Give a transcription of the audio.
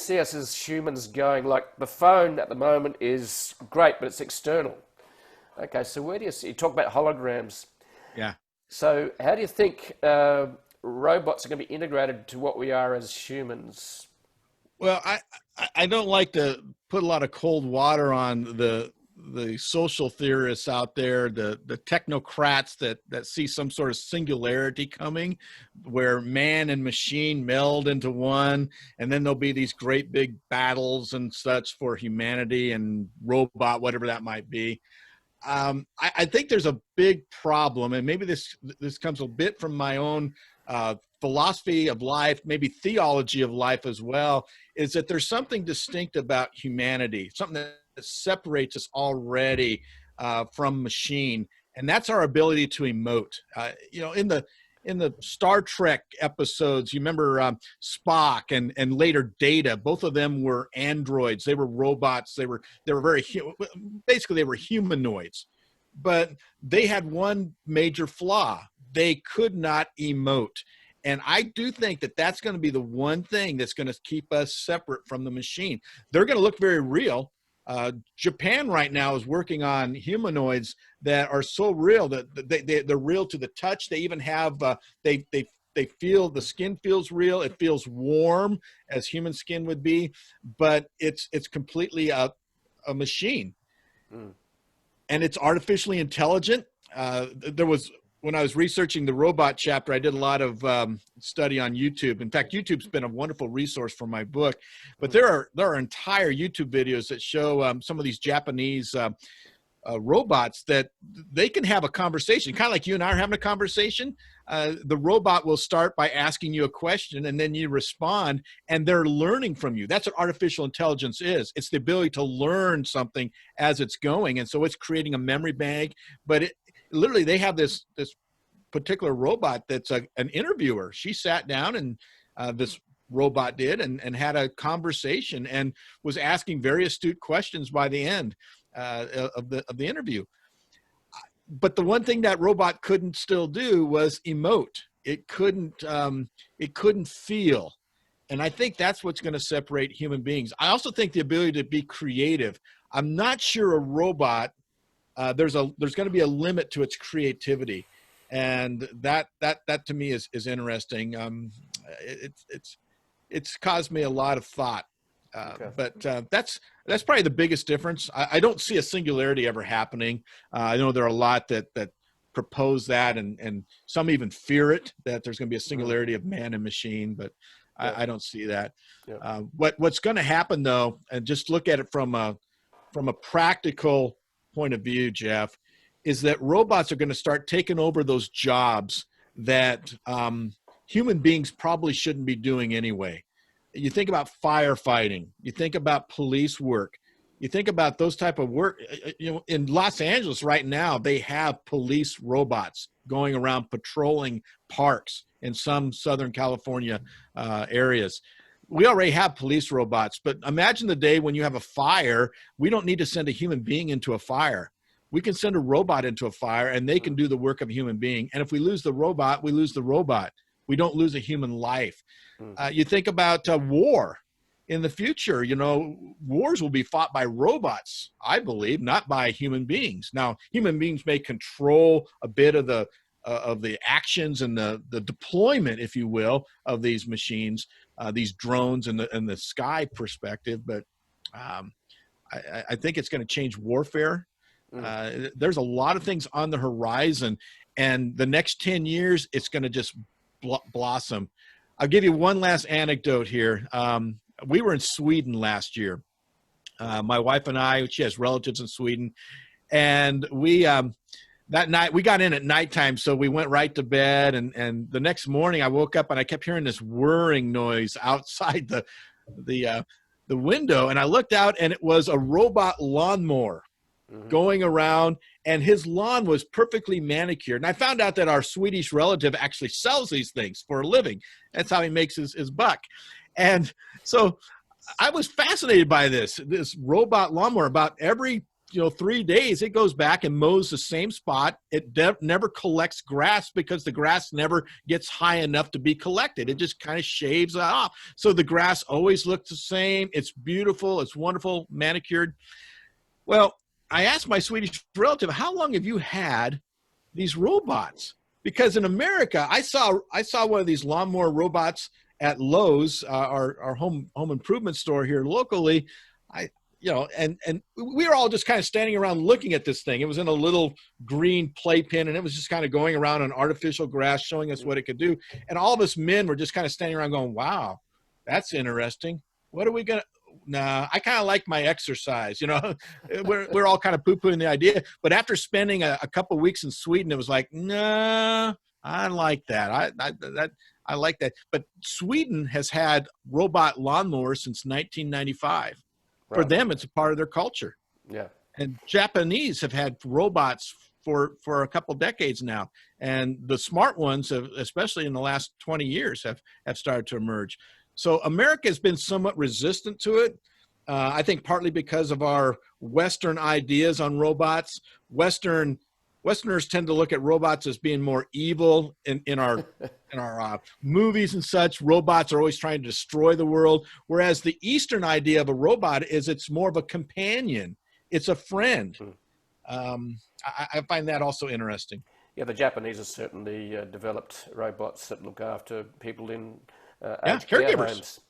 see us as humans going? Like the phone at the moment is great, but it's external. Okay, so where do you see? You talk about holograms. Yeah. So how do you think robots are going to be integrated to what we are as humans? Well, I don't like to put a lot of cold water on the social theorists out there, the technocrats that see some sort of singularity coming, where man and machine meld into one, and then there'll be these great big battles and such for humanity and robot, whatever that might be. I think there's a big problem, and maybe this comes a bit from my own philosophy of life, maybe theology of life as well, is that there's something distinct about humanity, something that separates us already from machine, and that's our ability to emote. In the Star Trek episodes, you remember Spock and later Data. Both of them were androids. They were robots. They were basically they were humanoids, but they had one major flaw: they could not emote. And I do think that that's going to be the one thing that's going to keep us separate from the machine. They're going to look very real. Japan right now is working on humanoids that are so real that they're real to the touch. They even have they feel, the skin feels real. It feels warm as human skin would be, but it's completely a machine. Mm. And it's artificially intelligent. When I was researching the robot chapter, I did a lot of study on YouTube. In fact, YouTube's been a wonderful resource for my book. But there are entire YouTube videos that show some of these Japanese robots that they can have a conversation, kind of like you and I are having a conversation. The robot will start by asking you a question, and then you respond, and they're learning from you. That's what artificial intelligence is. It's the ability to learn something as it's going. And so it's creating a memory bank, but literally they have this particular robot that's an interviewer. She sat down and this robot did and had a conversation and was asking very astute questions by the end of the interview. But the one thing that robot couldn't still do was emote. It couldn't feel. And I think that's what's going to separate human beings. I also think the ability to be creative. I'm not sure a robot, there's going to be a limit to its creativity, and that to me is interesting. It's caused me a lot of thought, okay. But that's probably the biggest difference. I don't see a singularity ever happening. I know there are a lot that propose that, and some even fear it, that there's going to be a singularity of man and machine, but yeah. I don't see that. Yeah. What's going to happen though, and just look at it from a practical point of view, Jeff, is that robots are going to start taking over those jobs that human beings probably shouldn't be doing anyway. You think about firefighting, you think about police work, you think about those type of work. In Los Angeles right now, they have police robots going around patrolling parks in some Southern California areas. We already have police robots, but imagine the day when you have a fire. We don't need to send a human being into a fire. We can send a robot into a fire, and they can do the work of a human being. And if we lose the robot, we lose the robot. We don't lose a human life. You think about war. In the future, wars will be fought by robots, I believe, not by human beings. Now, human beings may control a bit of the actions and the deployment, if you will, of these machines, these drones and the sky perspective. But I think it's going to change warfare. There's a lot of things on the horizon, and the next 10 years, it's going to just blossom. I'll give you one last anecdote here. We were in Sweden last year. My wife and I, she has relatives in Sweden, and we that night we got in at nighttime, so we went right to bed. And the next morning, I woke up and I kept hearing this whirring noise outside the window, and I looked out, and it was a robot lawnmower going around, and his lawn was perfectly manicured. And I found out that our Swedish relative actually sells these things for a living. That's how he makes his buck. And so I was fascinated by this robot lawnmower. About every 3 days, it goes back and mows the same spot. It never collects grass because the grass never gets high enough to be collected. It just kind of shaves it off. So the grass always looks the same. It's beautiful. It's wonderful, manicured. Well, I asked my Swedish relative, how long have you had these robots? Because in America, I saw one of these lawnmower robots at Lowe's, our home improvement store here locally. And we were all just kind of standing around looking at this thing. It was in a little green playpen, and it was just kind of going around on artificial grass, showing us what it could do. And all of us men were just kind of standing around going, wow, that's interesting. What are we going to? Nah, I kind of like my exercise. We're all kind of poo-pooing the idea. But after spending a couple of weeks in Sweden, it was like, nah, I like that. I like that. But Sweden has had robot lawnmowers since 1995. Right. For them, it's a part of their culture. Yeah. And Japanese have had robots for a couple decades now. And the smart ones, have, especially in the last 20 years, have started to emerge. So America has been somewhat resistant to it. I think partly because of our Western ideas on robots. Westerners tend to look at robots as being more evil in our movies and such. Robots are always trying to destroy the world, whereas the Eastern idea of a robot is it's more of a companion. It's a friend. I find that also interesting. Yeah, the Japanese have certainly developed robots that look after people in aged care homes.